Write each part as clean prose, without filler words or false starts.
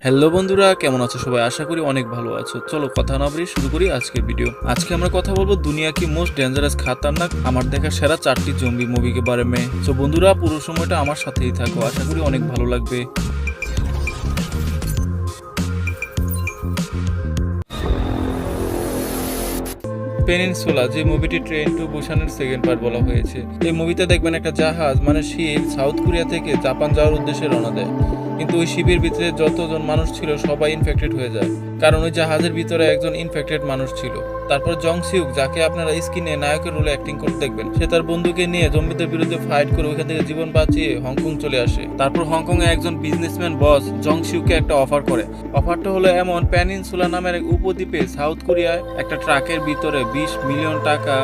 Hello বন্ধুরা, কেমন আছো সবাই? আশা করি অনেক ভালো আছো। চলো কথা না বলি শুরু করি আজকের ভিডিও। আজকে আমরা কথা বলবো দুনিয়া কি মোস্ট ডেঞ্জারাস খাতারনাক আমার দেখা সেরা 4টি জম্বি মুভিকে বারে মে। তো বন্ধুরা পুরো সময়টা আমার সাথেই থাকো, আশা করি অনেক ভালো লাগবে। পেনিনসুলা, যে মুভিটি ট্রেন টু বুসানের সেকেন্ড পার্ট বলা হয়েছে। এই মুভিতে দেখবেন একটা জাহাজ মানে শিপ সাউথ কোরিয়া থেকে জাপান যাওয়ার উদ্দেশ্যে রওনা দেয়, কিন্তু ওই শিপের ভিতরে যতজন মানুষ ছিল সবাই ইনফেক্টেড হয়ে যায়, কারণ ওই জাহাজের ভিতরে একজন ইনফেক্টেড মানুষ ছিল। তারপর জং সিউক, যাকে আপনারা স্ক্রিনে নায়কের রোলে অ্যাক্টিং করতে দেখবেন, সে তার বন্ধুকে নিয়ে জম্বিদের বিরুদ্ধে ফাইট করে ওইখান থেকে জীবন বাঁচিয়ে হংকং চলে আসে। তারপর হংকং এ একজন বিজনেসম্যান বস জং সিউকে একটা অফার করে। অফারটা হলো এমন, পেনিনসুলা নামের এক উপদ্বীপে সাউথ কোরিয়ায় একটা ট্রাকের ভিতরে 20 মিলিয়ন টাকা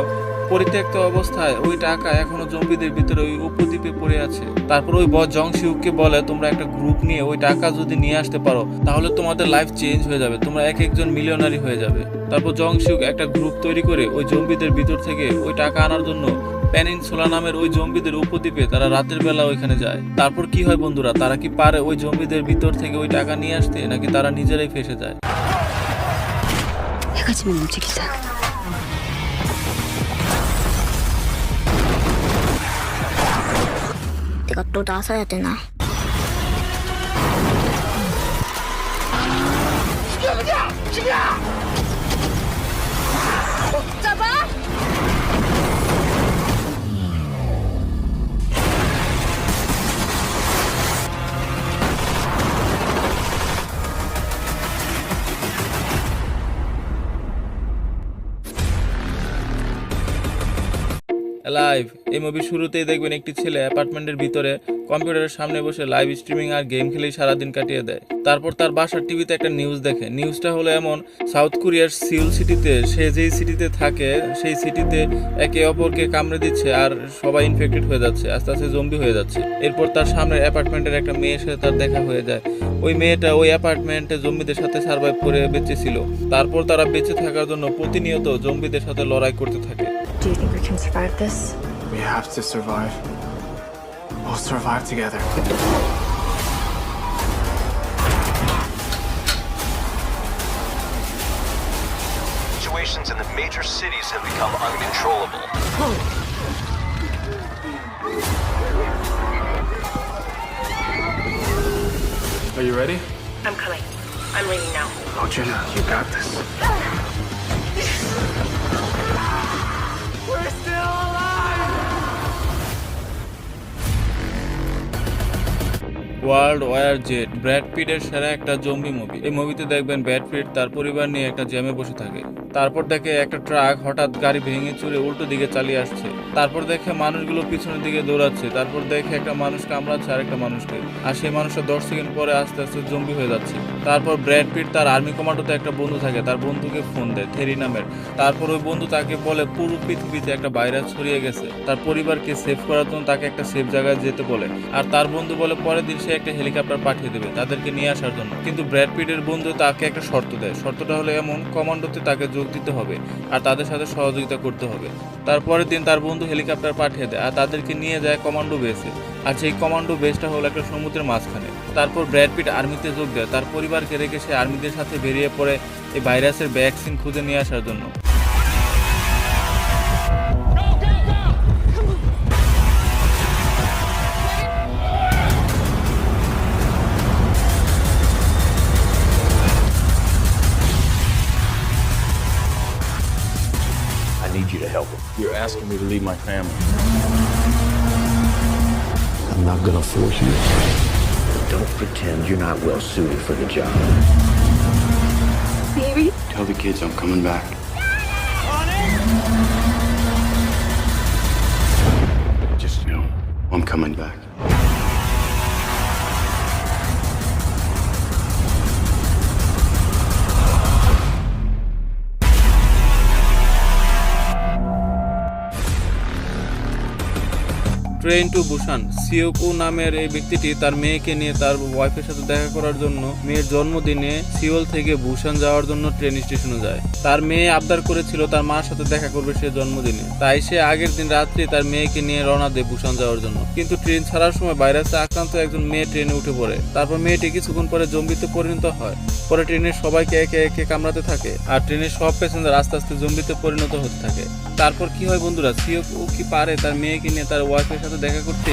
পরিত্যক্ত অবস্থায়, ওই টাকা এখনো জম্বিদের ভিতরে ওই উপদ্বীপে পড়ে আছে। তারপর ওই বস জং সিউককে বলে, তোমরা একটা গ্রুপ নিয়ে ওই টাকা যদি নিয়ে আসতে পারো তাহলে তোমাদের লাইফ চেঞ্জ হয়ে যাবে, তোমরা এক একজন মিলিয়নারি হয়ে যাবে। তারপর জং সিউক একটা গ্রুপ তৈরি করে ওই জম্বিদের ভিতর থেকে ওই টাকা আনার জন্য পেনিনসুলা নামের ওই জম্বিদের উপদ্বীপে তারা রাতের বেলা ওইখানে যায়। তারপর কি হয় বন্ধুরা, তারা কি পারে ওই জম্বিদের ভিতর থেকে ওই টাকা নিয়ে আসতে, নাকি তারা নিজেরাই ফেসে যায়? 해가 지면 움직이자. 내가 또 나서야 되나? 잡아! লাইভ, এই মুভির শুরুতেই দেখবেন একটি ছেলে অ্যাপার্টমেন্টের ভিতরে কম্পিউটারের সামনে বসে লাইভ স্ট্রিমিং আর গেম খেলেই সারাদিন কাটিয়ে দেয়। তারপর তার বাসার টিভিতে একটা নিউজ দেখে। নিউজটা হলো এমন, সাউথ কোরিয়ার সিউল সিটিতে, সে যেই সিটিতে থাকে সেই সিটিতে একে অপরকে কামড়ে দিচ্ছে আর সবাই ইনফেক্টেড হয়ে যাচ্ছে, আস্তে আস্তে জম্বি হয়ে যাচ্ছে। এরপর তার সামনের অ্যাপার্টমেন্টের একটা মেয়ের সাথে তার দেখা হয়ে যায়। ওই মেয়েটা ওই অ্যাপার্টমেন্টে জম্বিদের সাথে সার্ভাইভ করে বেঁচে ছিল। তারপর তারা বেঁচে থাকার জন্য প্রতিনিয়ত জম্বিদের সাথে লড়াই করতে থাকে। Do you think we can survive this? We have to survive. We'll survive together. Situations in the major cities have become uncontrollable. Are you ready? I'm coming. I'm leaving now. Oh, Jenna, you got this. We're still alive! World War Z, Brad পিটের সেরা একটা zombie movie. এই মুভিতে দেখবেন Brad Pitt তার পরিবার নিয়ে একটা জ্যামে বসে থাকে। তারপর দেখে একটা ট্রাক হঠাৎ গাড়ি ভেঙে চুরে উল্টো দিকে চালিয়ে আসছে। তারপর দেখে মানুষগুলো পিছনের দিকে দৌড়াচ্ছে। তারপর দেখে একটা মানুষ কামড়াচ্ছে আরেকটা মানুষকে, আর সেই মানুষটা 10 সেকেন্ড পরে আস্তে আস্তে জম্বি হয়ে যাচ্ছে। তারপর ব্র্যাড পিট তার আর্মি কমান্ডোতে একটা বন্ধু থাকে, তার বন্ধুকে ফোন দেয়, থেরি নামের। তারপর ওই বন্ধু তাকে বলে পুরো পৃথিবীতে একটা ভাইরাস ছড়িয়ে গেছে, তার পরিবারকে সেভ করার জন্য তাকে একটা সেফ জায়গায় যেতে বলে। আর তার বন্ধু বলে পরের দিন সে একটা হেলিকপ্টার পাঠিয়ে দেবে তাদেরকে নিয়ে আসার জন্য। কিন্তু ব্র্যাড পিটের বন্ধু তাকে একটা শর্ত দেয়। শর্তটা হলো এমন, কমান্ডোতে তাকে যোগ দিতে হবে আর তাদের সাথে সহযোগিতা করতে হবে। তারপরের দিন তার বন্ধু হেলিকপ্টার পাঠিয়ে দেয় আর তাদেরকে নিয়ে যায় কমান্ডো বেসে। আর সেই কমান্ডো বেসটা হলো একটা সমুদ্রের মাঝখানে। তারপর ব্র্যাড পিট আর্মিতে যোগ দেয়, তার পরিবারকে রেখে সে আর্মিদের সাথে বেরিয়ে পড়ে এই ভাইরাসের ভ্যাকসিন খুঁজে নিয়ে আসার জন্য। I need you to help him. You're asking me to leave my family. I'm not gonna force you. Don't pretend you're not well suited for the job. Baby? Tell the kids I'm coming back. Just know I'm coming back. Train to Busan. সিওকু নামের এই ব্যক্তিটি তার মেয়েকে নিয়ে তার ওয়াইফের সাথে দেখা করার জন্য মেয়ের জন্মদিনে সিওল থেকে বুসান যাওয়ার জন্য ট্রেন স্টেশনে যায়। তার মেয়ে আবদার করেছিল তার মার সাথে দেখা করবে সে জন্মদিনে, তাই সে আগের দিন রাত্রে তার মেয়েকে নিয়ে রওনা দেয় বুসান যাওয়ার জন্য। কিন্তু ট্রেন ছাড়ার সময় ভাইরাসে আক্রান্ত একজন মেয়ে ট্রেনে উঠে পড়ে। তারপর মেয়েটি কিছুক্ষণ পরে জম্বিতে পরিণত হয়। পরে ট্রেনের সবাইকে একে একে কামড়াতে থাকে আর ট্রেনের সব প্যাসেঞ্জার আস্তে আস্তে জম্বিতে পরিণত হতে থাকে। তারপর কি হয় বন্ধুরা, সিওকু কি পারে তার মেয়েকে নিয়ে তার ওয়াইফের সাথে দেখা করতে?